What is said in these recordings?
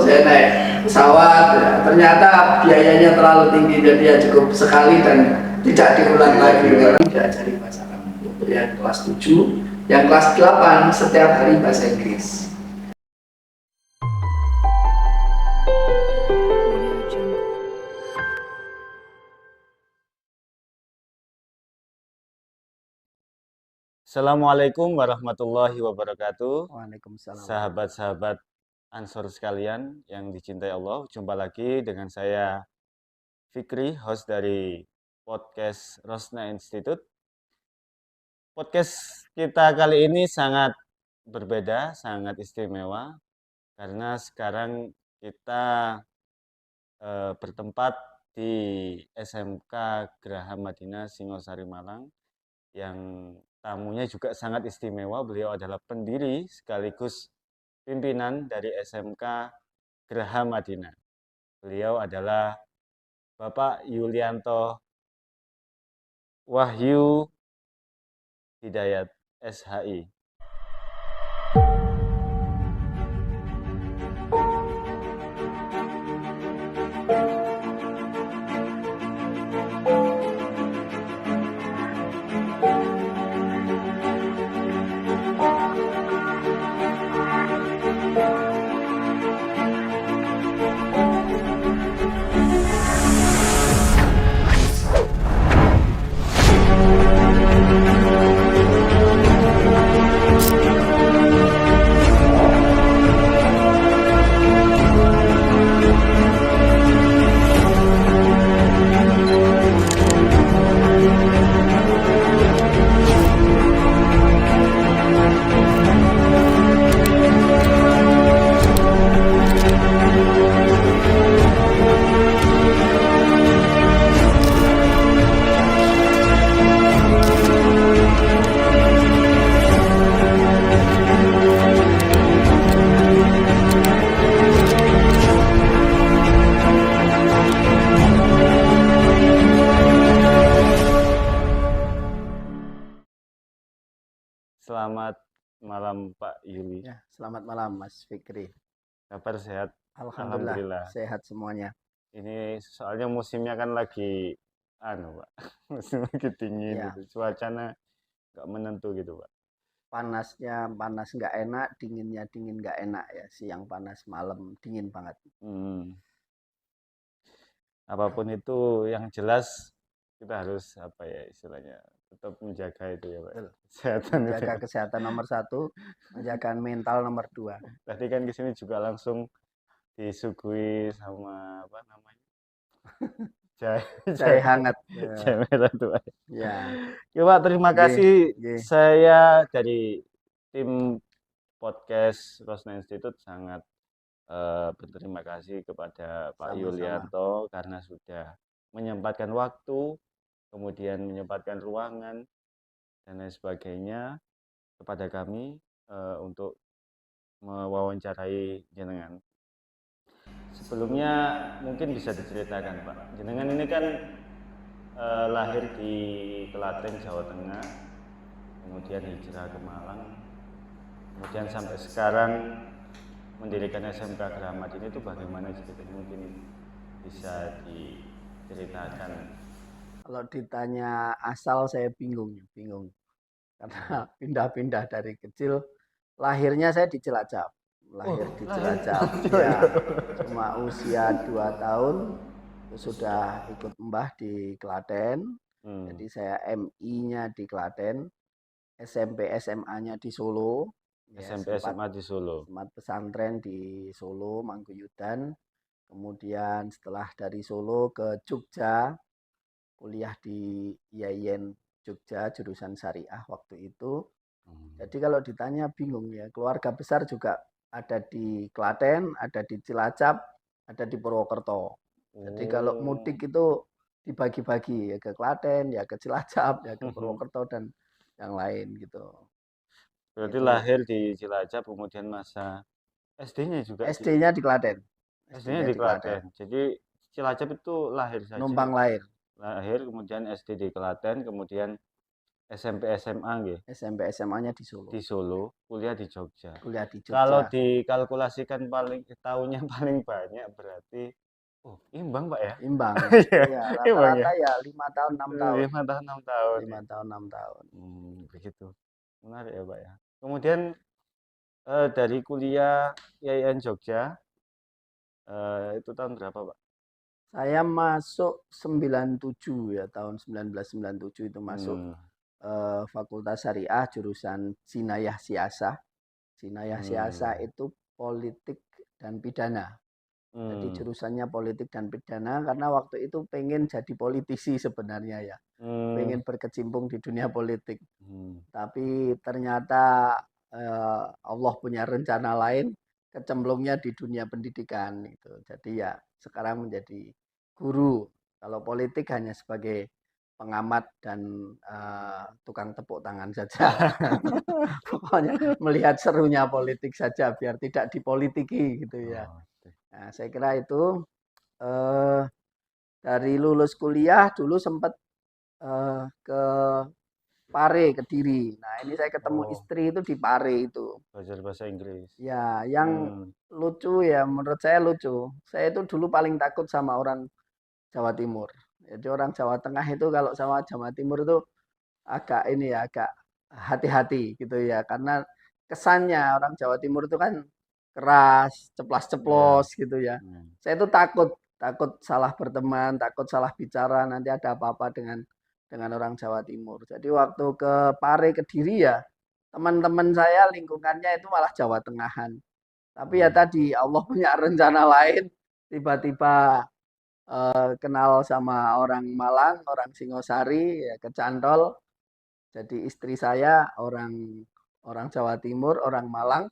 saya naik pesawat, ya, ternyata biayanya terlalu tinggi, jadi ya cukup sekali dan tidak diulang lagi karena diajari bahasa Arab untuk yang kelas 7, yang kelas 8 setiap hari bahasa Inggris. Assalamualaikum warahmatullahi wabarakatuh. Waalaikumsalam. Sahabat-sahabat Ansor sekalian yang dicintai Allah, jumpa lagi dengan saya Fikri, host dari podcast Rosna Institute. Podcast kita kali ini sangat berbeda, sangat istimewa karena sekarang kita bertempat di SMK Graha Madinah Singosari Malang yang tamunya juga sangat istimewa. Beliau adalah pendiri sekaligus pimpinan dari SMK Graha Madinah. Beliau adalah Bapak Yulianto Wahyu Hidayat SHI. Selamat malam Pak Yuli. Ya, selamat malam Mas Fikri. Kabar sehat? Alhamdulillah. Sehat semuanya. Ini soalnya musimnya kan lagi Pak. Musim lagi dingin Ya. gitu. Cuacanya nggak menentu gitu, Pak. Panasnya panas nggak enak, dinginnya dingin nggak enak ya. Siang panas, malam dingin banget. Apapun itu yang jelas kita harus apa ya istilahnya tetap menjaga itu ya Pak. Kesehatan Menjaga itu. kesehatan nomor 1, menjaga mental nomor 2. Tadi kan kesini juga langsung disuguhi sama apa namanya Jahe hangat. jahe merah tuh Pak. Ya. Ya Pak, terima kasih. Nggih. Saya dari tim podcast Rosna Institute sangat berterima kasih kepada Pak Sama-sama. Yulianto karena sudah menyempatkan waktu, kemudian menyempatkan ruangan dan lain sebagainya kepada kami untuk mewawancarai jenengan. Sebelumnya mungkin bisa diceritakan Pak, jenengan ini kan lahir di Klaten, Jawa Tengah, kemudian hijrah ke Malang, kemudian sampai sekarang mendirikan SMK Graha Madinah itu bagaimana ceritanya, mungkin bisa diceritakan. Kalau ditanya asal saya bingung karena pindah-pindah dari kecil. Lahirnya saya di Cilacap, di Cilacap. Ya, cuma usia 2 tahun sudah ikut mbah di Klaten. Jadi saya MI-nya di Klaten, SMP SMA-nya di Solo. SMP SMA di Solo. Sempat pesantren di Solo, Mangguyudan. Kemudian setelah dari Solo ke Jogja, kuliah di IAIN Jogja jurusan syariah waktu itu. Jadi kalau ditanya bingung ya, keluarga besar juga ada di Klaten, ada di Cilacap, ada di Purwokerto. Jadi kalau mudik itu dibagi-bagi ya ke Klaten, ya ke Cilacap, ya ke Purwokerto dan yang lain gitu. Berarti lahir di Cilacap, kemudian masa SD-nya juga SD-nya di Klaten. SD-nya di Klaten. Jadi Cilacap itu lahir saja. Numpang lahir. Lahir, kemudian SD di Klaten, kemudian SMP SMA nggih. SMP SMA-nya di Solo. Di Solo, kuliah di Jogja. Kuliah di Kalau Jogja. dikalkulasikan tahunnya paling banyak berarti imbang Pak ya? Imbang. Iya, Iya, imbang ya? rata-rata ya 5 tahun, 6 tahun. 5 tahun, 6 tahun 5 ya? tahun, 6 tahun. Begitu. Menarik ya Pak ya. Kemudian dari kuliah IAIN Jogja, itu tahun berapa Pak? Saya masuk 97 ya, tahun 1997 itu masuk Hmm, Fakultas Syariah jurusan Jinayah Siasah. Jinayah Siasah hmm, itu politik dan pidana. Jadi hmm, jurusannya politik dan pidana karena waktu itu pengen jadi politisi sebenarnya ya. hmm, Pengen berkecimpung di dunia politik. hmm, Tapi ternyata Allah punya rencana lain, kecemplungnya di dunia pendidikan itu. Jadi ya sekarang menjadi guru. Kalau politik hanya sebagai pengamat dan tukang tepuk tangan saja. Pokoknya melihat serunya politik saja biar tidak dipolitiki gitu ya. Oh, Nah, saya kira itu eh, dari lulus kuliah dulu sempat ke Pare, Kediri. Nah, ini saya ketemu oh, istri itu di Pare itu. belajar bahasa Inggris. Ya, yang Hmm, lucu ya menurut saya lucu. Saya itu dulu paling takut sama orang Jawa Timur. Jadi orang Jawa Tengah itu kalau sama Jawa Timur itu agak ini ya, agak hati-hati gitu ya. Karena kesannya orang Jawa Timur itu kan keras, ya. ceplas-ceplos gitu ya. Hmm. Saya itu takut, takut salah berteman, takut salah bicara, nanti ada apa-apa dengan orang Jawa Timur. Jadi waktu ke Pare Kediri ya, teman-teman saya lingkungannya itu malah Jawa Tengahan. Tapi ya Hmm. tadi Allah punya rencana lain, tiba-tiba kenal sama orang Malang, orang Singosari, ya kecantol. Jadi istri saya orang orang Jawa Timur, orang Malang,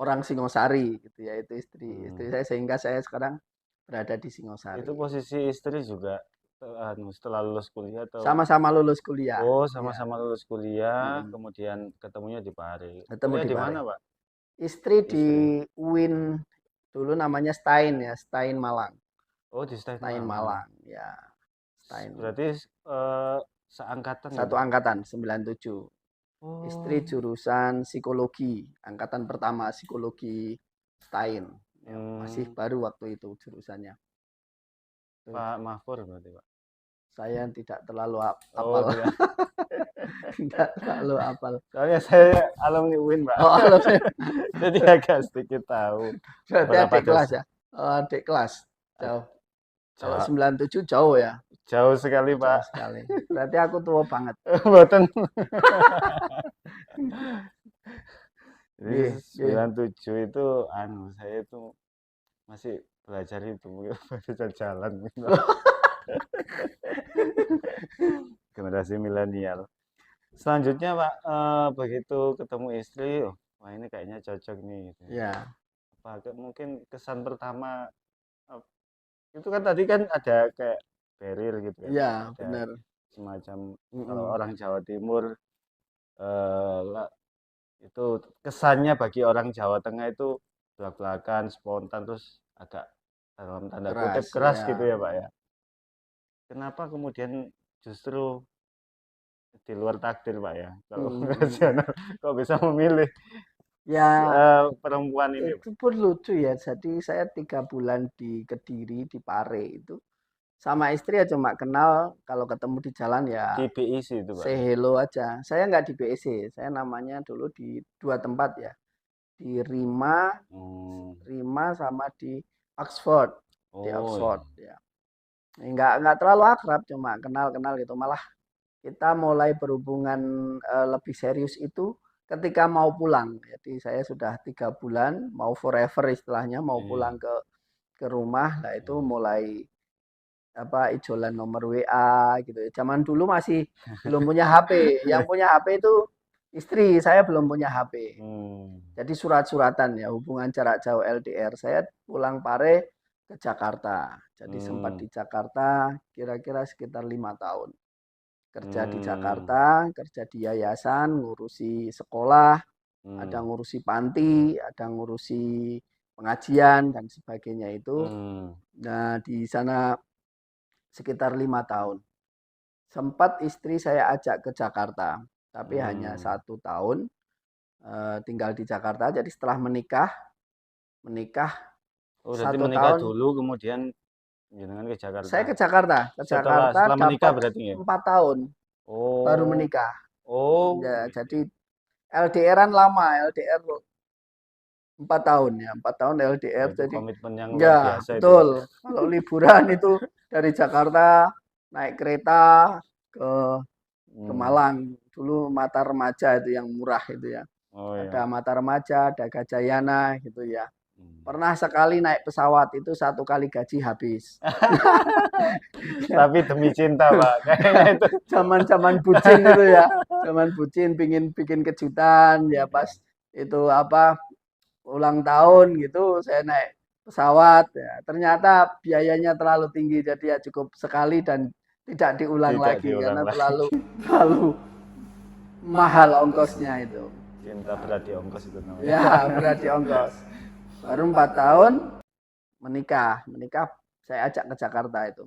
orang Singosari gitu ya. Itu istri Hmm. saya sehingga saya sekarang berada di Itu Singosari. posisi istri juga setelah lulus kuliah atau Sama-sama lulus kuliah. Ya. sama-sama lulus kuliah, Mm-mm. kemudian ketemunya di Pare. Ketemu Kuliah di di Pare. mana, Pak? Istri di Istri. UIN dulu namanya Stein ya, Stein Malang. Oh, di Stasiun Stein Malang. Malang ya. Stein. Berarti seangkatan ya, Satu Pak? angkatan 97. Istri Oh, jurusan psikologi, angkatan pertama psikologi Stein. Ya, masih hmm, baru waktu itu jurusannya. Pak Mahfur berarti, Pak. Saya tidak terlalu Oh, apal, tidak. tidak terlalu apal. Soalnya saya alumni UIN, Pak. Oh, alumni. Jadi agak sedikit tahu Berarti beberapa adik kelas dosen. ya? Oh, adik kelas, Ah, jauh. Kalau Jauh, 97 jauh ya, jauh sekali, Pak. jauh sekali. Berarti aku tua banget. Mboten. Jadi Iya, iya. 97 itu saya itu masih belajar itu belajar jalan gitu. Generasi milenial. Selanjutnya Pak, begitu ketemu istri, wah ini kayaknya cocok nih gitu. Ya, Mungkin kesan pertama eh, itu kan tadi kan ada kayak barrier gitu kan, iya, ada benar. semacam kalau Mm-mm. orang Jawa Timur itu kesannya bagi orang Jawa Tengah itu belak-belakan, spontan, terus agak dalam tanda kutip Keras, keras ya. gitu ya Pak ya. Kenapa kemudian justru di luar takdir Pak ya? Kalau Mm-mm. rasional kok bisa memilih Ya, perempuan ini Pak? itu pun lucu ya. Jadi saya 3 bulan di Kediri, di Pare itu. Sama istri ya cuma kenal kalau ketemu di jalan ya Di BIC itu Pak say ya? hello aja. Saya nggak di BSC, saya namanya dulu di 2 tempat ya. Di Rima, Hmm. Rima sama di Oxford, di Oh iya. Oxford ya. Nggak terlalu akrab, cuma kenal-kenal gitu. Malah kita mulai berhubungan lebih serius itu ketika mau pulang. Jadi saya sudah 3 bulan, mau forever istilahnya, mau Iya. pulang ke rumah. Nah itu Iya. mulai apa ijolan nomor WA gitu ya. Zaman dulu masih belum punya HP. Yang punya HP itu istri, saya belum punya HP. Hmm. Jadi surat-suratan ya, hubungan jarak jauh LDR. Saya pulang Pare ke Jakarta. Jadi sempat Hmm. di Jakarta kira-kira sekitar 5 tahun. Kerja di Hmm. Jakarta, kerja di yayasan, ngurusi sekolah, ada Hmm. ngurusi panti, ada ngurusi pengajian dan sebagainya itu. Hmm. Nah, di sana sekitar 5 tahun. Sempat istri saya ajak ke Jakarta. tapi hanya 1 tahun tinggal di Jakarta. Jadi setelah menikah Oh, berarti satu menikah tahun dulu kemudian jenengan ke Jakarta. saya ke Jakarta Setelah menikah dapat berarti ya? 4 tahun baru Oh. menikah. Oh, Ya, gitu. jadi LDRan lama, LDR 4 tahun ya, 4 tahun Wah, LDR. itu Jadi komitmen yang luar ya biasa itu, Pak. betul. Kalau liburan itu dari Jakarta naik kereta ke Hmm. Malang. Dulu Mata Remaja itu yang murah itu ya. Oh ya. Ada Mata Remaja, ada Gajayana gitu ya. Hmm. Pernah sekali naik pesawat itu 1 kali gaji habis. Tapi demi cinta, Pak. Kayaknya itu. Zaman-zaman bucin itu ya. Zaman bucin pingin bikin kejutan ya pas itu apa ulang tahun gitu saya naik pesawat ya. Ternyata biayanya terlalu tinggi jadi ya cukup sekali dan tidak diulang Tidak lagi diulang karena lagi. terlalu mahal ongkosnya itu. Cinta berat di ongkos itu namanya. Ya, berarti ongkos. Baru 4 tahun menikah saya ajak ke Jakarta itu.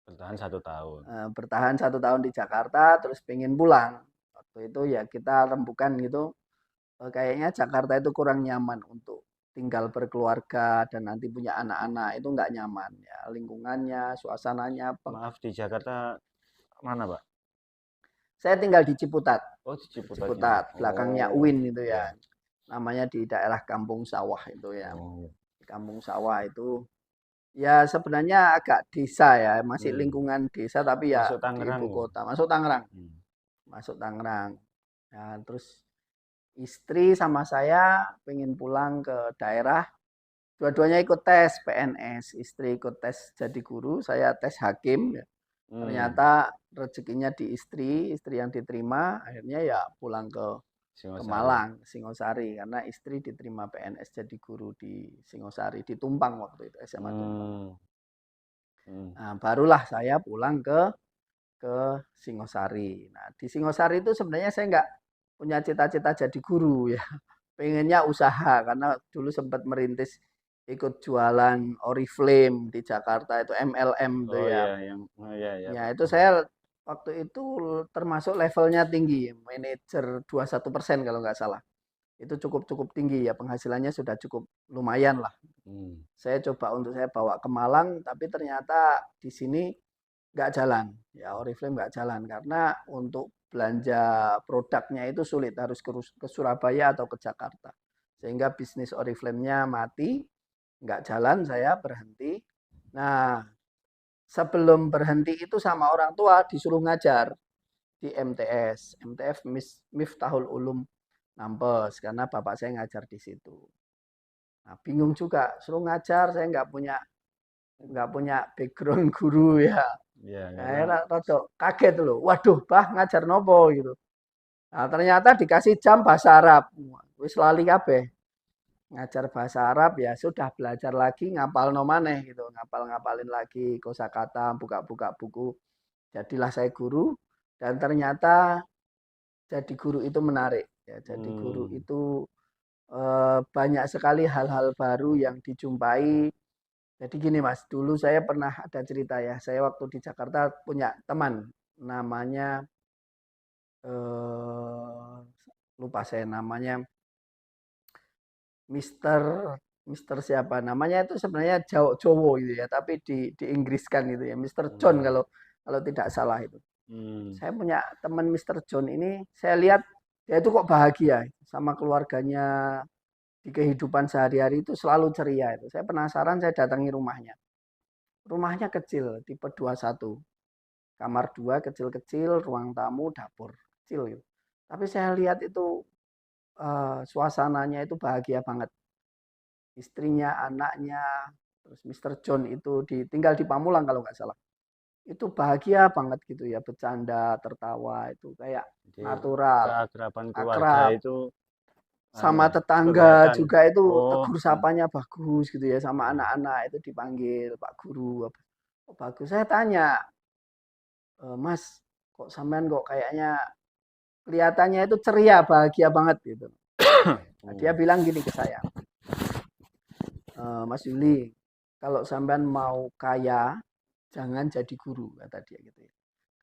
Bertahan 1 tahun. Bertahan 1 tahun di Jakarta terus pengen pulang. Waktu itu ya kita rembukan gitu. Kayaknya Jakarta itu kurang nyaman untuk tinggal berkeluarga dan nanti punya anak-anak itu nggak nyaman ya lingkungannya, suasananya. Maaf, di Jakarta mana, Pak? Saya tinggal di Ciputat. Oh, di Ciputatnya. Ciputat, belakangnya Oh, UIN itu ya. ya. Namanya di daerah Kampung Sawah itu ya. Oh. Di Kampung Sawah itu ya sebenarnya agak desa ya, masih lingkungan desa tapi ya Masuk di Tangerang ibu ya? kota. Masuk Tangerang. Masuk Tangerang. Nah, terus istri sama saya pengen pulang ke daerah. Dua-duanya ikut tes PNS. Istri ikut tes jadi guru, saya tes hakim. Ya. Ternyata rezekinya di istri yang diterima, akhirnya ya pulang ke Malang, Singosari, karena istri diterima PNS jadi guru di Singosari, di Tumpang waktu itu SMA Tumpang. Nah, barulah saya pulang ke Singosari. Nah, di Singosari itu sebenarnya saya nggak punya cita-cita jadi guru ya. Pengennya usaha karena dulu sempat merintis ikut jualan Oriflame di Jakarta itu MLM tuh Oh ya. ya, yang ya, Ya Pak. itu saya waktu itu termasuk levelnya tinggi, manajer 21% kalau nggak salah. Itu cukup tinggi ya, penghasilannya sudah cukup lumayan lah. Saya coba untuk saya bawa ke Malang, tapi ternyata di sini nggak jalan. Ya Oriflame nggak jalan karena untuk belanja produknya itu sulit, harus ke Surabaya atau ke Jakarta. Sehingga bisnis Oriflame-nya mati, nggak jalan, saya berhenti. Nah, sebelum berhenti itu sama orang tua disuruh ngajar di MTS, MTF Miftahul Ulum Nampes, karena bapak saya ngajar di situ. Nah, bingung juga, suruh ngajar, saya nggak punya background guru ya. Iya, Nah, rada kaget loh. Waduh, bah ngajar nopo gitu. Nah, ternyata dikasih jam bahasa Arab. Wis lali kabeh. Ngajar bahasa Arab ya sudah belajar lagi ngapal no maneh gitu. Ngapalin lagi kosakata, buka-buka buku. Jadilah saya guru dan ternyata jadi guru itu menarik ya. Jadi guru itu banyak sekali hal-hal baru yang dijumpai. Jadi gini Mas, dulu saya pernah ada cerita ya. Saya waktu di Jakarta punya teman namanya lupa saya namanya Mister Mister siapa namanya itu sebenarnya Jowo gitu ya, tapi di Inggriskan gitu ya. Mister John kalau kalau tidak salah itu. Saya punya teman Mister John ini, saya lihat dia itu kok bahagia sama keluarganya di kehidupan sehari-hari itu selalu ceria itu. Saya penasaran, saya datangi rumahnya. Rumahnya kecil, tipe 21. Kamar 2 kecil-kecil, ruang tamu, dapur kecil gitu. Tapi saya lihat itu suasananya itu bahagia banget. Istrinya, anaknya, terus Mister John itu tinggal di Pamulang kalau nggak salah. Itu bahagia banget gitu ya, bercanda, tertawa itu kayak Jadi, natural, keakraban keluarga akrab. itu Sama tetangga kelihatan. juga itu Oh, tegur sapanya bagus gitu ya, sama anak-anak itu dipanggil Pak Guru. Oh, bagus. Saya tanya, Mas, kok sampean kok kayaknya kelihatannya itu ceria, bahagia banget gitu. Nah, dia bilang gini ke saya, Mas Yuli, kalau sampean mau kaya, jangan jadi guru, kata dia gitu ya.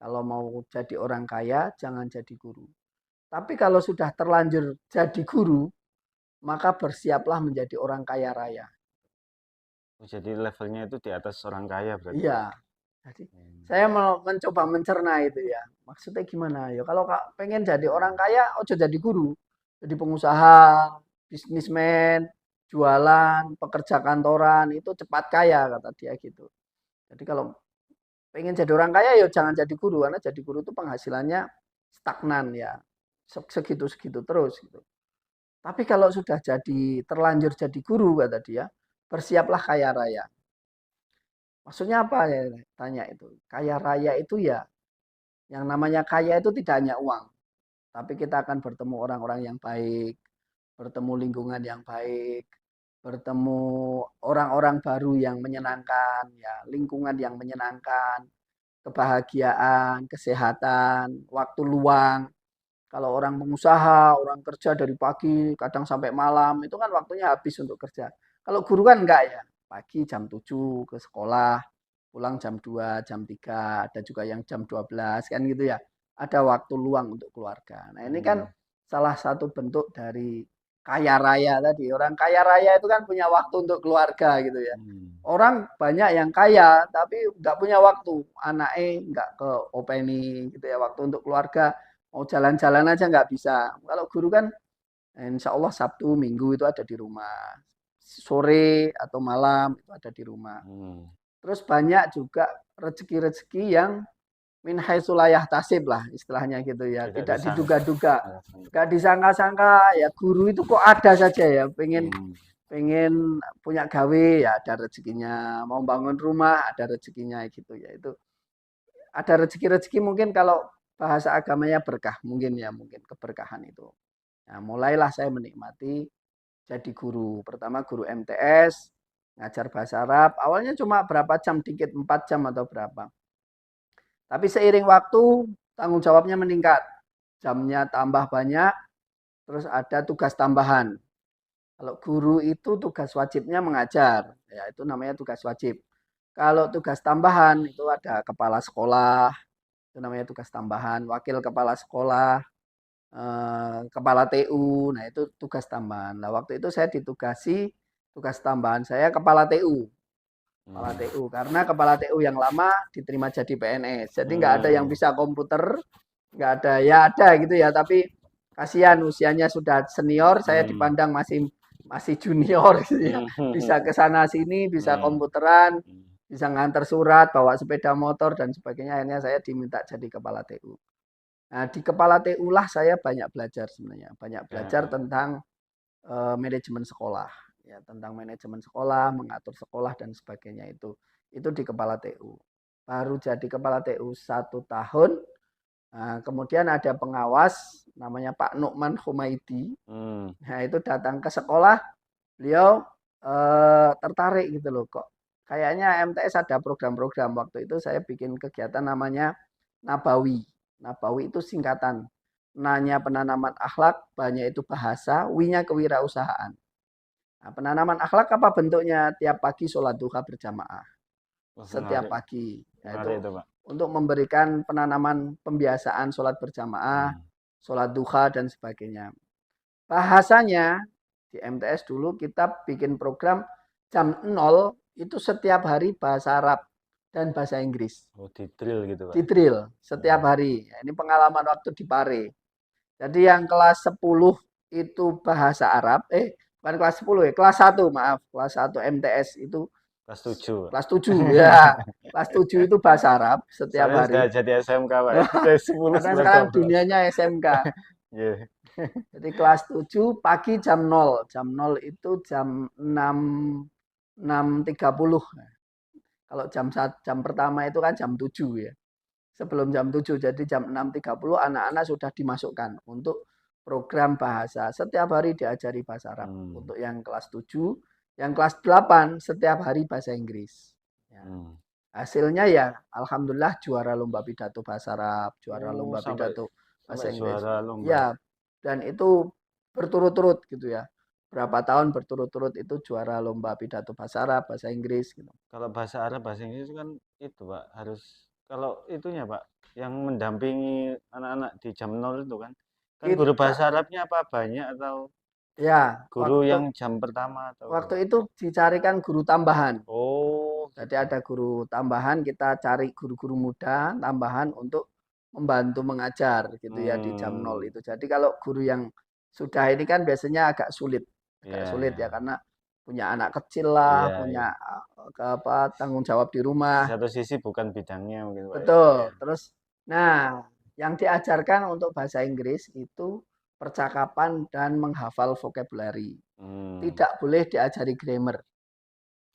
Kalau mau jadi orang kaya, jangan jadi guru. Tapi kalau sudah terlanjur jadi guru, maka bersiaplah menjadi orang kaya raya. Oh, jadi levelnya itu di atas orang kaya berarti, Pak? Iya, jadi Hmm. saya mencoba mencerna itu ya. Maksudnya gimana ya? Kalau pengen jadi orang kaya, ojo jadi guru. Jadi pengusaha, bisnismen, jualan, pekerja kantoran, itu cepat kaya kata dia gitu. Jadi kalau pengen jadi orang kaya ya jangan jadi guru, karena jadi guru itu penghasilannya stagnan ya. Segitu-segitu terus gitu. Tapi kalau sudah jadi terlanjur jadi guru kata dia, bersiaplah kaya raya. Maksudnya apa ya? Tanya itu. Kaya raya itu ya, yang namanya kaya itu tidak hanya uang, tapi kita akan bertemu orang-orang yang baik, bertemu lingkungan yang baik, bertemu orang-orang baru yang menyenangkan, ya, lingkungan yang menyenangkan, kebahagiaan, kesehatan, waktu luang. Kalau orang pengusaha, orang kerja dari pagi, kadang sampai malam, itu kan waktunya habis untuk kerja. Kalau guru kan enggak ya, pagi jam 7 ke sekolah, pulang jam 2, jam 3, ada juga yang jam 12 kan gitu ya. Ada waktu luang untuk keluarga. Nah, ini kan Hmm. salah satu bentuk dari kaya raya tadi. Orang kaya raya itu kan punya waktu untuk keluarga gitu ya. Hmm. Orang banyak yang kaya tapi nggak punya waktu. Anaknya nggak ke openi gitu ya. Waktu untuk keluarga mau jalan-jalan aja nggak bisa. Kalau guru kan insya Allah Sabtu, Minggu itu ada di rumah. Sore atau malam itu ada di rumah. Hmm. Terus banyak juga rezeki-rezeki yang min haitsulayah tasib lah istilahnya gitu ya. Tidak Tidak disangka. diduga-duga. Nggak disangka-sangka ya guru itu kok ada saja ya. Pengen Hmm. pengen punya gawe ya ada rezekinya. Mau bangun rumah ada rezekinya gitu ya. Itu ada rezeki-rezeki mungkin kalau bahasa agamanya berkah mungkin ya mungkin keberkahan itu. Nah, mulailah saya menikmati jadi guru. Pertama guru MTS, ngajar bahasa Arab. Awalnya cuma berapa jam dikit, 4 jam atau berapa. Tapi seiring waktu tanggung jawabnya meningkat. Jamnya tambah banyak, terus ada tugas tambahan. Kalau guru itu tugas wajibnya mengajar, ya itu namanya tugas wajib. Kalau tugas tambahan itu ada kepala sekolah, itu namanya tugas tambahan, wakil kepala sekolah, kepala TU, nah itu tugas tambahan. Nah waktu itu saya ditugasi tugas tambahan saya kepala TU, kepala Hmm. TU karena kepala TU yang lama diterima jadi PNS, jadi nggak ada yang Hmm. bisa komputer, nggak ada ya ada gitu ya, tapi kasihan usianya sudah senior, saya Hmm. dipandang masih masih junior gitu ya, Hmm. bisa ke sana sini, bisa Hmm. komputeran, Hmm. bisa ngantar surat, bawa sepeda motor dan sebagainya. Akhirnya saya diminta jadi kepala TU. Nah, di kepala TU lah saya banyak belajar sebenarnya, banyak belajar Ya. tentang manajemen sekolah, ya tentang manajemen sekolah, mengatur sekolah dan sebagainya itu di kepala TU. Baru jadi kepala TU 1 tahun, nah, kemudian ada pengawas namanya Pak Nukman Humaidi. Hmm. Nah itu datang ke sekolah, beliau tertarik gitu loh kok. Kayaknya MTS ada program-program waktu itu saya bikin kegiatan namanya Nabawi. Nabawi itu singkatan. Nanya penanaman akhlak, banyak itu bahasa, winya kewirausahaan. Nah, penanaman akhlak apa bentuknya? Tiap pagi sholat duha berjamaah. Wah, Setiap menarik. pagi. Nah, itu Menarik itu, Pak. untuk memberikan penanaman pembiasaan sholat berjamaah, Hmm. sholat duha, dan sebagainya. Bahasanya di MTS dulu kita bikin program jam 0 itu setiap hari bahasa Arab dan bahasa Inggris. Oh, di drill gitu, Di Pak. drill setiap Hmm. hari. Ini pengalaman waktu di Pare. Jadi yang kelas 10 itu bahasa Arab, bukan kelas 10 ya, kelas 1 maaf, kelas 1 MTS itu Kelas 7, Pak. kelas 7 ya. Kelas 7 itu bahasa Arab setiap Soalnya sudah hari. jadi SMK, Pak. Dari 10 Karena sudah sekarang goblok. dunianya SMK. Iya. Jadi kelas 7 pagi jam 0. Jam 0 itu jam 6.30. Kalau jam pertama itu kan jam 7 ya. Sebelum jam 7 jadi jam 6.30 anak-anak sudah dimasukkan untuk program bahasa. Setiap hari diajari bahasa Arab. Hmm. Untuk yang kelas 7, yang kelas 8 setiap hari bahasa Inggris. Ya. Hmm. Hasilnya ya alhamdulillah juara lomba pidato bahasa Arab, juara Oh, lomba sampai pidato sampai bahasa Inggris. juara lomba. Ya, dan itu berturut-turut gitu ya. Berapa tahun berturut-turut itu juara lomba pidato bahasa Arab, bahasa Inggris gitu. Kalau bahasa Arab, bahasa Inggris kan itu, Pak, harus kalau itunya, Pak, yang mendampingi anak-anak di jam 0 itu kan Kan guru Kita bahasa Arabnya apa banyak atau ya guru waktu yang jam pertama atau waktu itu dicarikan guru tambahan. oh Jadi gitu. ada guru tambahan, kita cari guru-guru muda tambahan untuk membantu mengajar gitu ya di jam nol Hmm, itu. Jadi kalau guru yang sudah ini kan biasanya agak iya sulit iya ya karena punya anak kecil lah, iya iya. punya tanggung jawab di Di rumah. satu sisi bukan bidangnya mungkin Pak ya. Betul. Iya. Terus, nah yang diajarkan untuk bahasa Inggris itu percakapan dan menghafal vocabulary. Hmm. Tidak boleh diajari grammar.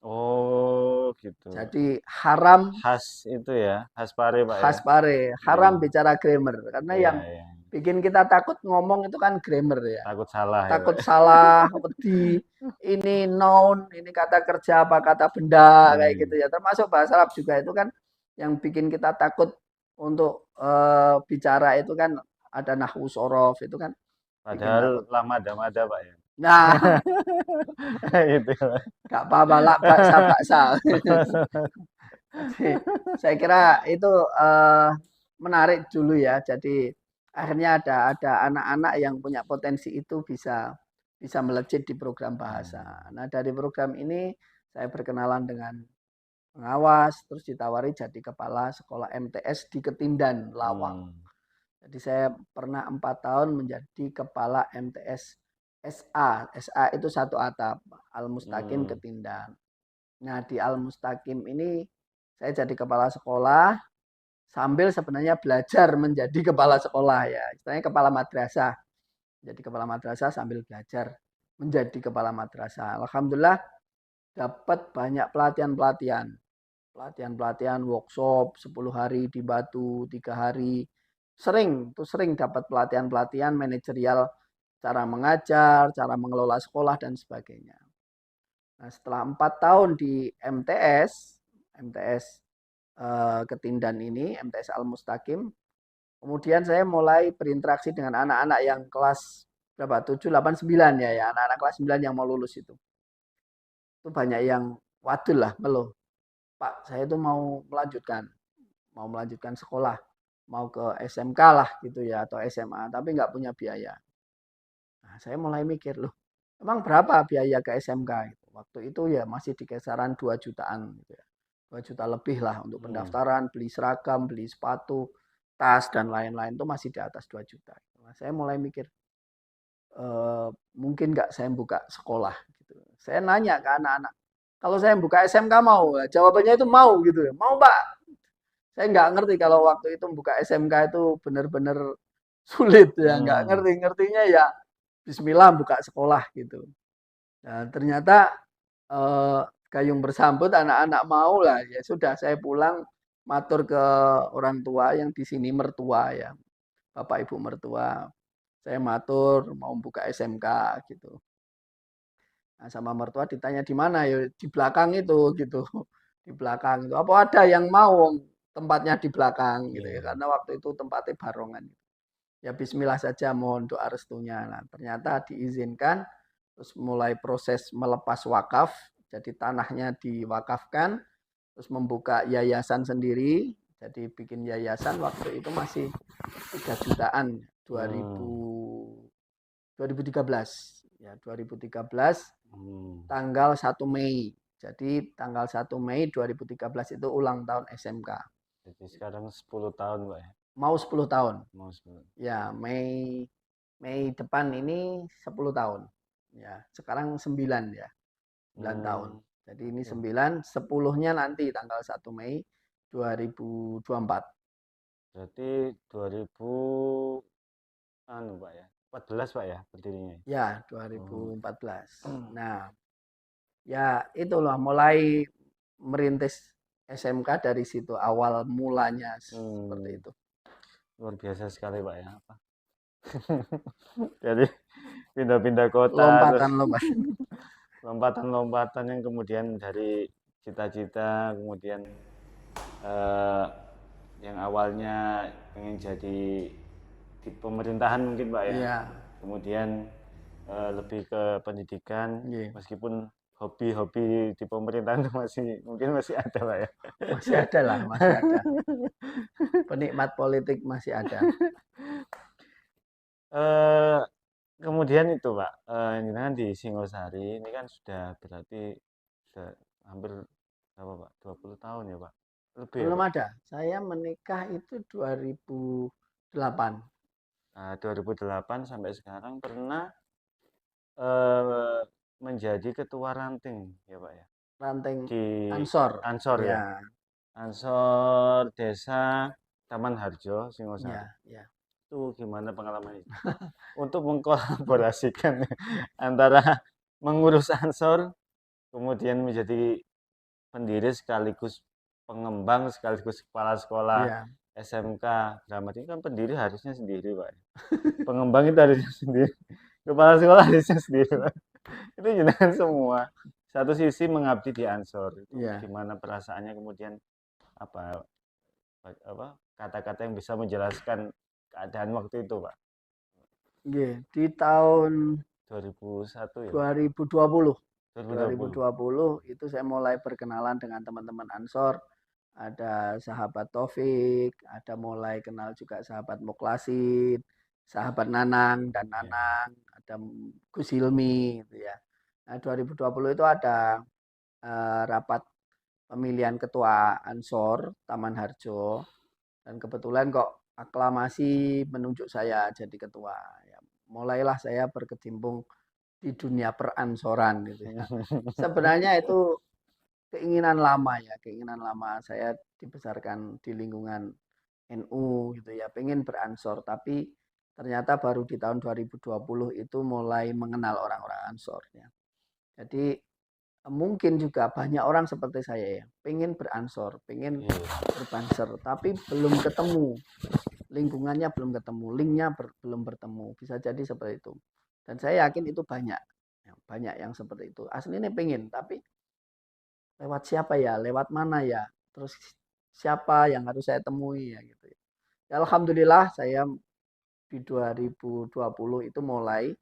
Oh gitu. Jadi haram Khas itu ya, khas pare Pak ya. khas pare, Iya haram bicara grammar karena iya yang iya. bikin kita takut ngomong itu kan grammar ya. Takut salah ya Pak. Takut salah, wedi, ini noun, ini kata kerja apa kata benda kayak gitu Hmm. ya. Termasuk bahasa Arab juga itu kan yang bikin kita takut untuk bicara itu kan ada nahwu sorof itu kan bikin Padahal takut. lamada-mada Pak ya. Nah, Itu ya, Pak. gak apa-apa lah baksa-baksa. Jadi saya kira itu menarik dulu ya. Jadi akhirnya ada anak-anak yang punya potensi itu bisa bisa melejit di program bahasa. Hmm. Nah, dari program ini saya berkenalan dengan pengawas, terus ditawari jadi kepala sekolah MTS di Ketindan, Lawang. Hmm. Jadi saya pernah 4 tahun menjadi kepala MTS SA. SA itu satu atap, Al Mustaqim Hmm. Ketindan. Nah, di Al Mustaqim ini saya jadi kepala sekolah sambil sebenarnya belajar menjadi kepala sekolah ya. Istilahnya kepala madrasah. Jadi kepala madrasah sambil belajar menjadi kepala madrasah. Alhamdulillah dapat banyak pelatihan-pelatihan. Pelatihan-pelatihan workshop 10 hari di Batu, 3 hari. Sering dapat pelatihan-pelatihan manajerial cara mengajar, cara mengelola sekolah dan sebagainya. Nah, setelah 4 tahun di MTS Ketindan ini, MTS Al Mustaqim, kemudian saya mulai berinteraksi dengan anak-anak yang kelas berapa? 7, 8, 9 ya, anak-anak kelas 9 yang mau lulus itu. Itu banyak yang wadul lah, ngeluh. Pak, saya itu mau melanjutkan sekolah, mau ke SMK lah gitu ya, atau SMA, tapi nggak punya biaya. Nah, saya mulai mikir, loh, emang berapa biaya ke SMK? Waktu itu ya masih di kisaran 2 jutaan gitu ya. 2 juta lebih lah untuk Hmm. pendaftaran, beli seragam, beli sepatu, tas dan lain-lain itu masih di atas 2 juta. Nah, saya mulai mikir, mungkin nggak saya buka sekolah gitu. Saya nanya ke anak-anak, kalau saya buka SMK mau? Jawabannya itu mau gitu ya. Mau Pak. Saya nggak ngerti kalau waktu itu buka SMK itu benar-benar sulit ya. Nggak Hmm. ngerti. Ngertinya ya Bismillah buka sekolah gitu. Nah, ternyata gayung bersambut anak-anak mau lah ya sudah saya pulang matur ke orang tua yang di sini mertua ya bapak ibu mertua saya matur mau buka SMK gitu. Nah, sama mertua ditanya di mana ya di belakang itu gitu di belakang itu apa ada yang mau tempatnya di belakang gitu ya Iya. karena waktu itu tempatnya barongan ya Bismillah saja mohon doa restunya. Nah, ternyata diizinkan terus mulai proses melepas wakaf jadi tanahnya diwakafkan terus membuka yayasan sendiri jadi bikin yayasan waktu itu masih 3 jutaan Hmm. 2013 ya 2013 Hmm. tanggal 1 Mei jadi tanggal 1 Mei 2013 itu ulang tahun SMK Jadi sekarang 10 tahun Pak ya. mau 10 tahun Mau 10. ya Mei Mei depan ini 10 tahun. Ya, sekarang 9 ya, 9 tahun. Hmm. Jadi ini Oke. 9, 10-nya nanti tanggal 1 Mei 2024. Berarti 2000 anu Pak ya. 14 Pak ya berdirinya. Ya, Oh. 2014. Nah, ya itulah mulai merintis SMK dari situ awal mulanya seperti Hmm. itu. Luar biasa sekali Pak ya. Apa? Jadi pindah-pindah kota terus Lompatan-lompatan. lompatan-lompatan yang kemudian dari cita-cita kemudian eh, yang awalnya pengen jadi di pemerintahan mungkin Pak ya. Iya, Kemudian lebih ke pendidikan iya. meskipun hobi-hobi di pemerintahan itu masih mungkin masih ada Pak ya. Masih ada lah, masih ada. Penikmat politik masih ada. Eh, kemudian itu Pak, ini kan di Singosari ini kan sudah berarti sudah hampir berapa Pak? 20 tahun ya Pak? Lebih ya Belum Pak? ada. Saya menikah itu 2008. Nah, 2008 sampai sekarang pernah eh, menjadi ketua ranting ya Pak ya? Ranting Di Ansor. Ansor ya? Ya, Ansor Desa Taman Harjo, Singosari. ya, ya. Itu gimana pengalaman itu? Untuk mengkolaborasikan antara mengurus Ansor, kemudian menjadi pendiri sekaligus pengembang sekaligus kepala sekolah Iya. SMK Dramatik kan pendiri harusnya sendiri Pak. Pengembang itu harusnya sendiri. Kepala sekolah harusnya sendiri Pak. Itu jenengan semua. Satu sisi mengabdi di Ansor itu Iya. gimana perasaannya kemudian apa kata-kata yang bisa menjelaskan keadaan waktu itu Pak. Nggih, di tahun 2001 ya Pak. 2020. 2020. 2020 itu saya mulai berkenalan dengan teman-teman Ansor. Ada sahabat Taufik, ada mulai kenal juga sahabat Muklasin, sahabat Nanang dan Iya. Nanang, ada Gus Hilmi gitu ya. Nah, 2020 itu ada rapat pemilihan ketua Ansor Taman Harjo dan kebetulan kok aklamasi menunjuk saya jadi ketua. Ya, mulailah saya berkecimpung di dunia peransoran gitu ya. Sebenarnya itu keinginan lama ya, keinginan lama saya dibesarkan di lingkungan NU gitu ya, pengen beransor tapi ternyata baru di tahun 2020 itu mulai mengenal orang-orang ansor ya. Jadi mungkin juga banyak orang seperti saya ya, pengen beransor, pengen Iya. berbanser, tapi belum ketemu lingkungannya, belum ketemu linknya, belum bertemu, bisa jadi seperti itu. Dan saya yakin itu banyak, ya, banyak yang seperti itu. Aslinya pengen, tapi lewat siapa ya, lewat mana ya, terus siapa yang harus saya temui ya gitu. Ya, alhamdulillah saya di 2020 itu mulai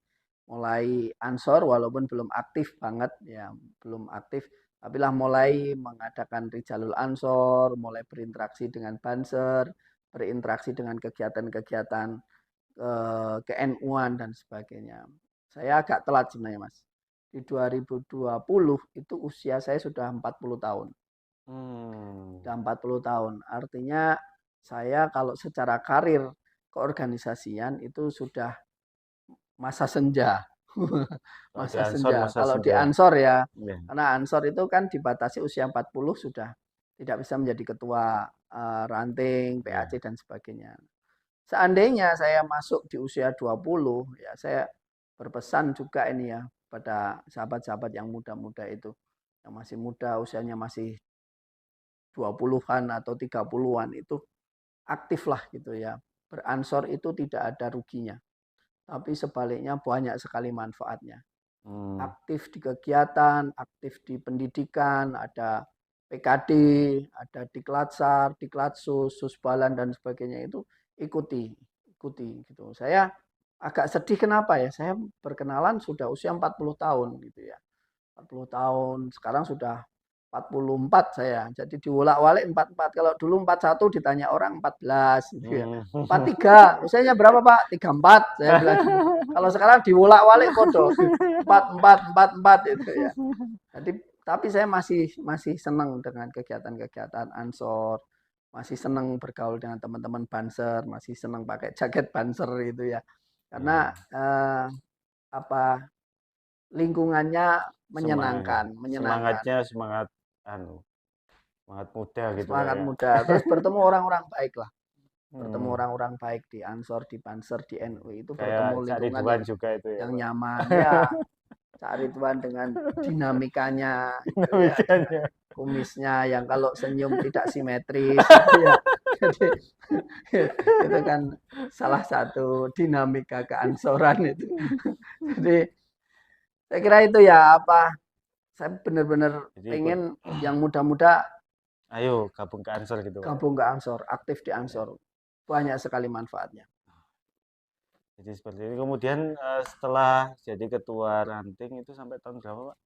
ansor walaupun belum aktif banget ya, belum aktif tapi lah mulai mengadakan Rijalul Ansor, mulai berinteraksi dengan Banser, berinteraksi dengan kegiatan-kegiatan KNU-an dan sebagainya. Saya agak telat sebenarnya Mas. Di 2020 itu usia saya sudah 40 tahun. Sudah 40 tahun. Artinya saya kalau secara karir keorganisasian itu sudah masa senja. Kalau di Masa Ansor senja. masa Kalau di senja. Ansor ya, Iya. karena Ansor itu kan dibatasi usia 40 sudah tidak bisa menjadi ketua ranting, Iya. PAC dan sebagainya. Seandainya saya masuk di usia 20, ya saya berpesan juga ini ya pada sahabat-sahabat yang muda-muda itu. Yang masih muda, usianya masih 20-an atau 30-an itu aktiflah gitu ya. Beransor itu tidak ada ruginya. Tapi sebaliknya banyak sekali manfaatnya. Hmm. Aktif di kegiatan, aktif di pendidikan, ada PKD, ada Diklatsar, Diklatsus, Susbalan dan sebagainya itu ikuti gitu. Saya agak sedih kenapa ya? Saya berkenalan sudah usia 40 tahun gitu ya. 40 tahun, sekarang sudah 44 saya. Jadi diwolak-walik 44. Kalau dulu 41 ditanya orang 14 gitu ya. Hmm. 43, usianya berapa Pak? 34 saya bilang gitu. Kalau sekarang diwolak-walik podo 44 itu ya. Jadi tapi saya masih senang dengan kegiatan-kegiatan Ansor, masih senang bergaul dengan teman-teman Banser, masih senang pakai jaket Banser itu ya. Karena Iya. apa lingkungannya Semangat, ya. menyenangkan, Semangatnya semangat anu, semangat muda gitu Pak semangat ya. muda. Terus bertemu orang-orang baik lah, bertemu Hmm. orang-orang baik di Ansor, di Banser, di NU itu Kayak bertemu Cak lingkungan Ridwan juga itu ya yang Pak. nyaman ya. Cak Ridwan dengan dinamikanya itu ya, dengan Dinamikanya. kumisnya yang kalau senyum tidak simetris itu ya. Jadi itu kan salah satu dinamika keansoran itu. Jadi saya kira itu ya apa saya benar-benar Jadi ikut, pengen yang muda-muda ayo gabung ke Ansor gitu Pak ya. gabung ke Ansor, aktif di Ya. Ansor. Banyak sekali manfaatnya. Jadi seperti ini. Kemudian setelah jadi ketua ranting itu sampai tahun berapa Pak?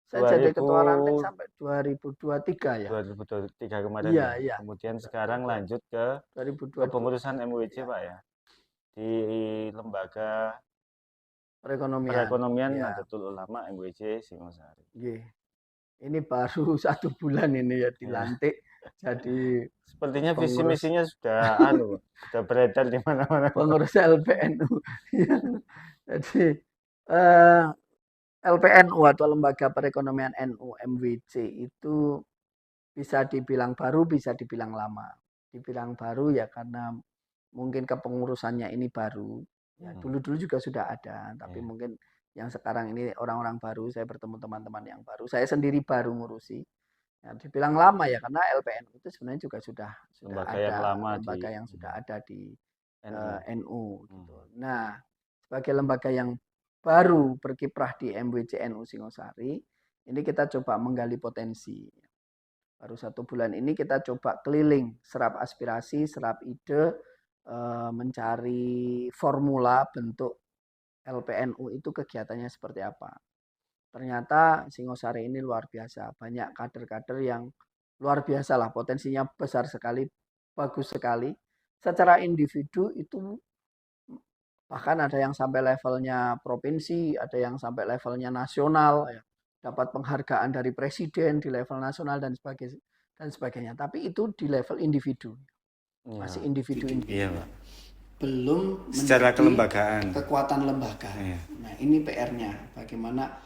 Saya jadi ketua ranting sampai 2023 ya. 2023 kemarin Iya, ya. iya. Kemudian sekarang lanjut ke 2022. kepengurusan MUIJ Ya. Pak ya. di lembaga perekonomian. perekonomian Ya, Nahdlatul Ulama MWC Singosari. nggih. Ini baru 1 bulan ini ya Ya. dilantik jadi Sepertinya visi pengurus misinya sudah sudah beredar di mana-mana. pengurus LPNU. Ya. Jadi LPNU atau Lembaga Perekonomian NU MWC itu bisa dibilang baru, bisa dibilang lama. Dibilang baru ya karena mungkin kepengurusannya ini baru. Ya, dulu-dulu juga sudah ada, tapi mungkin yang sekarang ini orang-orang baru, saya bertemu teman-teman yang baru. Saya sendiri baru ngurusi. Ya, dibilang lama ya karena LPNU itu sebenarnya juga sudah Lembaga yang ada lama lembaga di yang sudah ada di NU. NU gitu. Nah, sebagai lembaga yang baru berkiprah di MWC NU Singosari, ini kita coba menggali potensi. Baru 1 bulan ini kita coba keliling, serap aspirasi, serap ide, mencari formula bentuk LPNU itu kegiatannya seperti apa. Ternyata Singosari ini luar biasa, banyak kader-kader yang luar biasa lah, potensinya besar sekali, bagus sekali. Secara individu itu bahkan ada yang sampai levelnya provinsi, ada yang sampai levelnya nasional, ya. Dapat penghargaan dari presiden di level nasional dan sebagainya. Tapi itu di level individu, masih individu-individu. Iya, Pak. Belum Secara menjadi kelembagaan. kekuatan lembaga. Iya. Nah ini PR-nya, bagaimana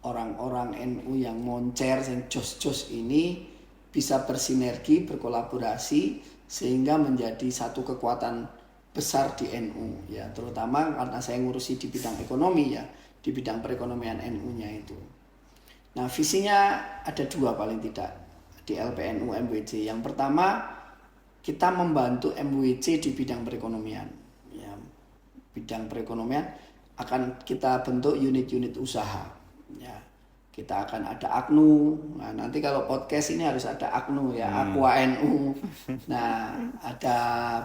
orang-orang NU yang moncer, yang jos-jos ini bisa bersinergi, berkolaborasi sehingga menjadi satu kekuatan besar di NU ya, terutama karena saya ngurusi di bidang ekonomi ya, di bidang perekonomian NU-nya itu. Nah, visinya ada 2 paling tidak di LPNU MWC. Yang pertama, kita membantu MWC di bidang perekonomian. Ya, bidang perekonomian akan kita bentuk unit-unit usaha. Ya, kita akan ada AKNU. Nah, nanti kalau podcast ini harus ada AKNU ya, Aqua NU. Nah, ada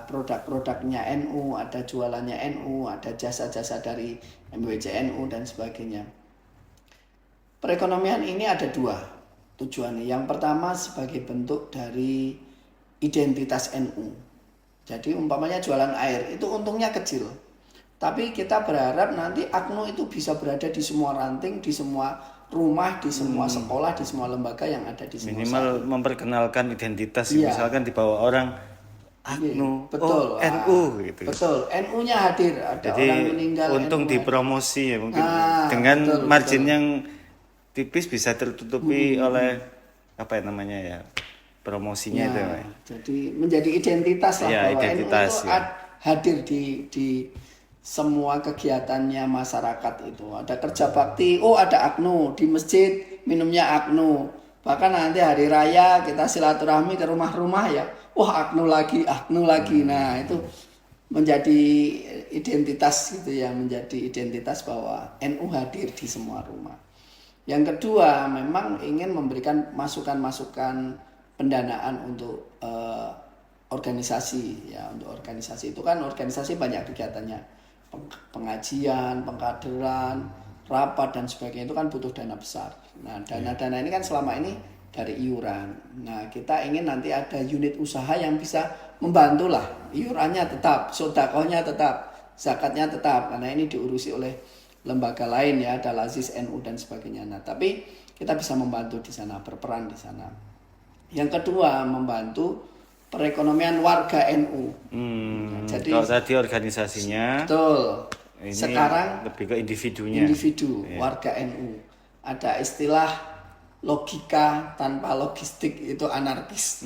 produk-produknya NU, ada jualannya NU, ada jasa-jasa dari MWC NU dan sebagainya. Perekonomian ini ada 2 tujuannya. Yang pertama sebagai bentuk dari identitas NU. Jadi umpamanya jualan air, itu untungnya kecil. Tapi kita berharap nanti AKNU itu bisa berada di semua ranting, di semua rumah, di semua sekolah, di semua lembaga yang ada di Singosari. Minimal memperkenalkan identitas, misalkan dibawa orang AKNU, betul, NU gitu. Betul, NU-nya hadir, ada Jadi orang meninggal. untung NU dipromosi ya mungkin dengan margin yang tipis bisa tertutupi oleh apa ya namanya ya, promosinya itu. Jadi menjadi identitas lah ya, bahwa identitas, NU itu hadir di semua kegiatannya masyarakat itu. Ada kerja bakti, ada AKNU di masjid, minumnya AKNU. Bahkan nanti hari raya kita silaturahmi ke rumah-rumah ya, AKNU lagi. Nah itu menjadi identitas gitu ya, menjadi identitas bahwa NU hadir di semua rumah. Yang kedua, memang ingin memberikan masukan-masukan pendanaan untuk organisasi ya. Untuk organisasi itu kan organisasi banyak kegiatannya, pengajian, pengkaderan, rapat dan sebagainya, itu kan butuh dana besar. Nah, dana-dana ini kan selama ini dari iuran. Nah, kita ingin nanti ada unit usaha yang bisa membantu lah, iurannya tetap, sedekahnya tetap, zakatnya tetap, karena ini diurusi oleh lembaga lain ya, ada Lazis NU dan sebagainya. Nah, tapi kita bisa membantu di sana, berperan di sana. Yang kedua, membantu perekonomian warga NU. Jadi kalau tadi organisasinya, betul. Ini sekarang lebih ke individunya. Warga NU. Ada istilah logika tanpa logistik, itu anarkis.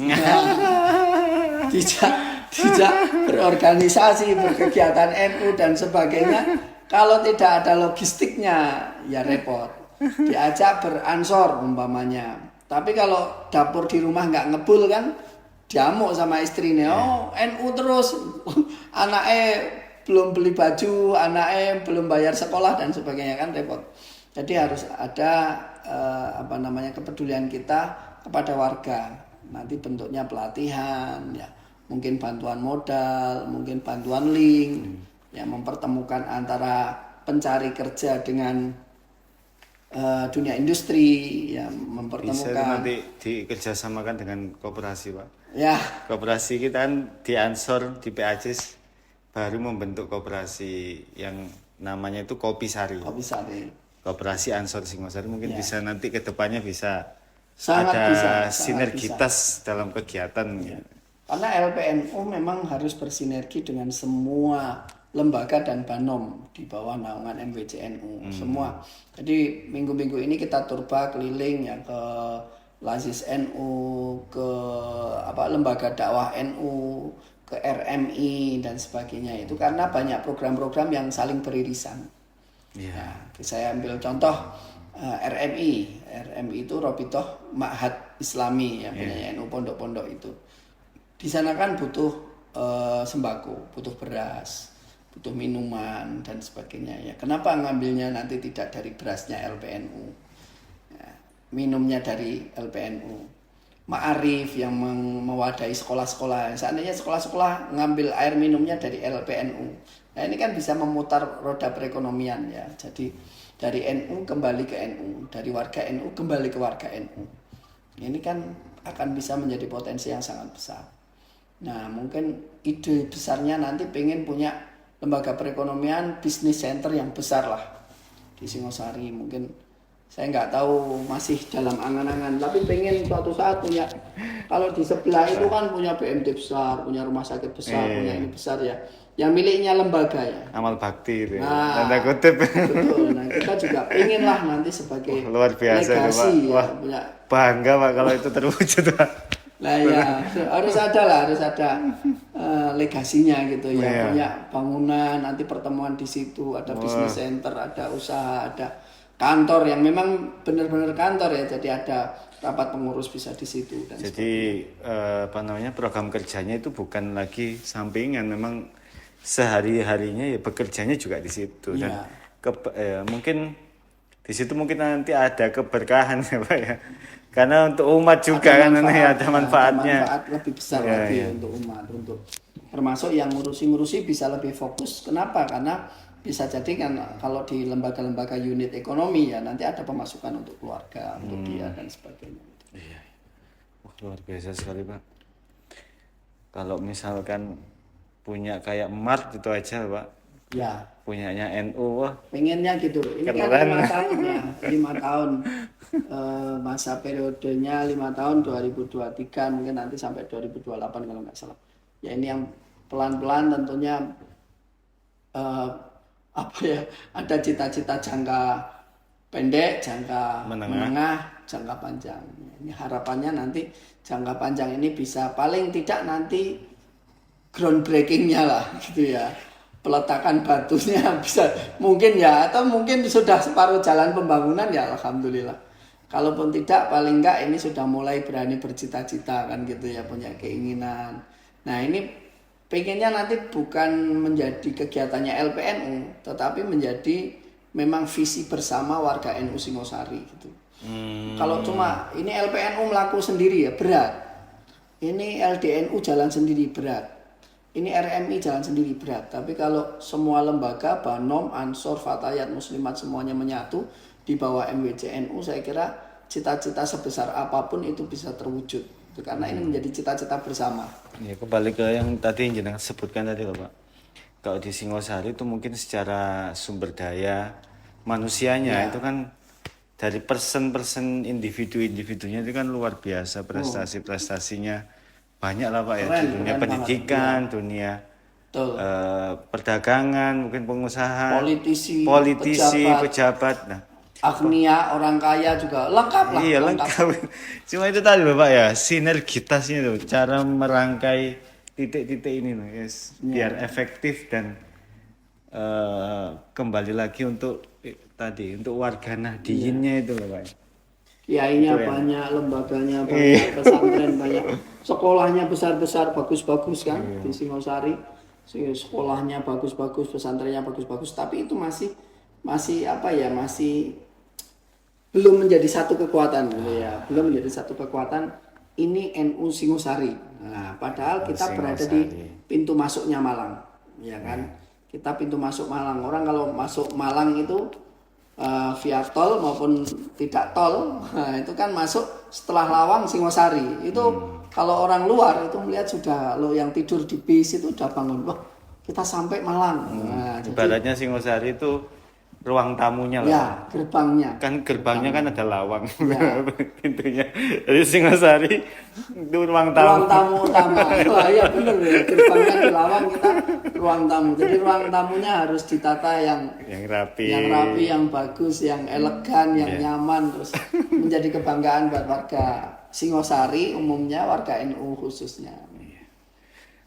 Tidak berorganisasi, berkegiatan NU dan sebagainya. Kalau tidak ada logistiknya, ya repot. Diajak beransor umpamanya. Tapi kalau dapur di rumah nggak ngebul kan, diamuk sama istrinya. NU terus, anaknya belum beli baju, anaknya belum bayar sekolah dan sebagainya, kan repot. Jadi harus ada kepedulian kita kepada warga. Nanti bentuknya pelatihan, ya, mungkin bantuan modal, mungkin bantuan link. Ya, mempertemukan antara pencari kerja dengan dunia industri, ya, mempertemukan. Bisa nanti dikerjasamakan dengan koperasi, Pak. Ya. Koperasi kita kan di Ansor, di PACIS, baru membentuk koperasi yang namanya itu Kopi Sari. Kopi Sari. Koperasi Ansor Singosari mungkin Ya. bisa nanti ke depannya bisa Sangat ada bisa, sinergitas dalam kegiatan. Ya. Karena LPNU memang harus bersinergi dengan semua lembaga dan banom di bawah naungan MWCNU semua. Jadi minggu-minggu ini kita turba keliling ya ke Lazis NU, ke lembaga dakwah NU, ke RMI dan sebagainya. Itu karena banyak program-program yang saling beririsan. Iya. Nah, saya ambil contoh RMI. RMI itu Robitoh Ma'had Islami yang punya NU pondok-pondok itu. Di sana kan butuh sembako, butuh beras, butuh minuman dan sebagainya ya. Kenapa ngambilnya nanti tidak dari berasnya LPNU? Ya, minumnya dari LPNU. Ma'arif yang mewadahi sekolah-sekolah. Seandainya sekolah-sekolah ngambil air minumnya dari LPNU. Nah, ini kan bisa memutar roda perekonomian ya. Jadi dari NU kembali ke NU, dari warga NU kembali ke warga NU. Ini kan akan bisa menjadi potensi yang sangat besar. Nah, mungkin ide besarnya nanti pengen punya lembaga perekonomian bisnis center yang besar lah di Singosari. Mungkin saya nggak tahu masih dalam angan-angan, tapi pengen suatu saat punya. Kalau di sebelah itu kan punya BMT besar, punya rumah sakit besar, punya ini besar ya. Yang miliknya lembaga ya. Amal bakti itu. Nah, Tanda kutip. betul. Nah, kita juga pengen lah nanti sebagai Luar biasa itu, Pak. legasi ya, Wah, punya. bangga Pak kalau itu terwujud Pak. Nah ya harus ada legasinya gitu ya. Iya. Punya bangunan, nanti pertemuan di situ, ada business center, ada usaha, ada kantor yang memang benar-benar kantor ya. Jadi ada rapat pengurus bisa di situ dan Jadi program kerjanya itu bukan lagi sampingan, memang sehari-harinya ya bekerjanya juga di situ dan mungkin di situ mungkin nanti ada keberkahan ya Pak ya. Karena untuk umat juga kan ada manfaatnya. Manfaat lebih besar lagi untuk umat, untuk termasuk yang ngurusi bisa lebih fokus. Kenapa? Karena bisa jadi kan kalau di lembaga-lembaga unit ekonomi ya nanti ada pemasukan untuk keluarga, untuk dia dan sebagainya. Iya. Wah, luar biasa sekali Pak. Kalau misalkan punya kayak Mart itu aja Pak. Ya. Punyanya NU wah. Pengennya gitu. Ini kan 5 tahun ya, 5 tahun masa periodenya 5 tahun 2023 mungkin nanti sampai 2028 kalau nggak salah. Ya ini yang pelan-pelan tentunya ada cita-cita jangka pendek, jangka menengah, jangka panjang. Ini harapannya nanti jangka panjang ini bisa paling tidak nanti groundbreakingnya lah gitu ya. Peletakan batunya bisa mungkin ya, atau mungkin sudah separuh jalan pembangunan ya alhamdulillah. Kalaupun tidak paling enggak ini sudah mulai berani bercita-cita kan gitu ya, punya keinginan. Nah ini pengennya nanti bukan menjadi kegiatannya LPNU, tetapi menjadi memang visi bersama warga NU Singosari gitu. Kalau cuma ini LPNU melaku sendiri ya berat. Ini LDNU jalan sendiri berat. Ini RMI jalan sendiri berat. Tapi kalau semua lembaga, Banom, Ansor, Fatayat, Muslimat semuanya menyatu di bawah MWCNU, saya kira cita-cita sebesar apapun itu bisa terwujud. Karena ini menjadi cita-cita bersama. Ya, kembali ke yang tadi yang jenengan sebutkan tadi Pak. Kalau di Singosari itu mungkin secara sumber daya manusianya itu kan dari person individunya itu kan luar biasa prestasinya banyak lah Pak ya, di dunia pendidikan, dunia perdagangan, mungkin pengusaha, politisi, pejabat. Nah, agnia, orang kaya juga lengkap lah. Iya lengkap. Cuma itu tadi Bapak ya, sinergitasnya tuh, cara merangkai titik-titik ini loh, biar efektif dan kembali lagi untuk untuk warga Nahdiyinnya itu loh Pak. Kiainya banyak, lembaganya banyak, pesantren banyak, sekolahnya besar-besar, bagus-bagus kan di Singosari. Sekolahnya bagus-bagus, pesantrennya bagus-bagus, tapi itu masih belum menjadi satu kekuatan gitu ya, belum menjadi satu kekuatan. Ini NU Singosari. Nah, padahal kita berada di pintu masuknya Malang, ya kan? Kita pintu masuk Malang. Orang kalau masuk Malang itu via tol maupun tidak tol, nah, itu kan masuk setelah Lawang Singosari. Itu kalau orang luar itu melihat sudah lo yang tidur di bis itu udah bangun, wah kita sampai Malang. Nah, Ibaratnya Singosari itu ruang tamunya lah. Ya, gerbangnya. Kan gerbangnya kan ada lawang. Ya. Pintunya. Jadi Singosari itu ruang tamu. Ruang tamu utama. Wah, iya benar ya. Gerbangnya di lawang, kita ruang tamu. Jadi ruang tamunya harus ditata yang rapi, yang bagus, yang elegan, yang nyaman, terus menjadi kebanggaan buat warga Singosari umumnya, warga NU khususnya.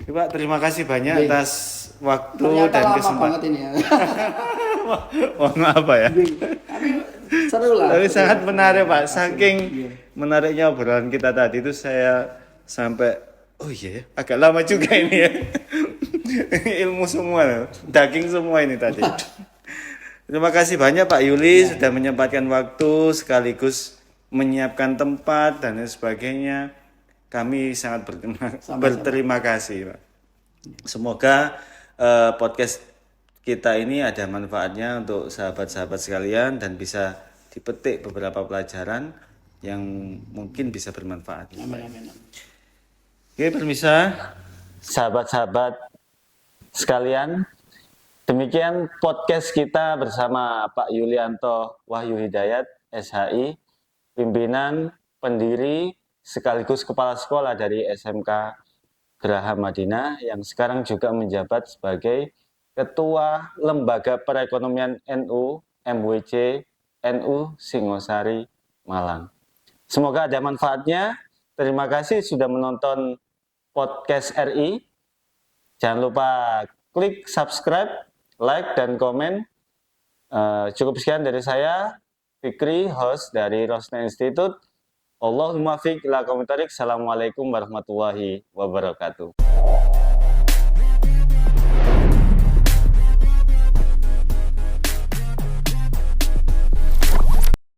Pak, terima kasih banyak atas waktu Ternyata dan lama kesempatan. banget ini ya. Mohon apa ya? Tapi seru lah. Tapi sangat menarik Pak. Saking menariknya obrolan kita tadi itu saya sampai oh iya agak lama juga ini ya. Ilmu semua, daging semua ini tadi. Terima kasih banyak Pak Yuli sudah menyempatkan waktu sekaligus menyiapkan tempat dan lain sebagainya. Kami sangat berterima kasih Pak. Semoga podcast kita ini ada manfaatnya untuk sahabat-sahabat sekalian dan bisa dipetik beberapa pelajaran yang mungkin bisa bermanfaat. Amin. Oke, permisa sahabat-sahabat sekalian. Demikian podcast kita bersama Pak Yulianto Wahyu Hidayat, SHI, pimpinan, pendiri, sekaligus kepala sekolah dari SMK Geraha Madinah yang sekarang juga menjabat sebagai Ketua Lembaga Perekonomian NU MWC NU Singosari Malang. Semoga ada manfaatnya. Terima kasih sudah menonton podcast RI. Jangan lupa klik subscribe, like, dan komen. Cukup sekian dari saya, Fikri, host dari Rosna Institute. Allahumma fiq ila komentarik. Assalamualaikum warahmatullahi wabarakatuh.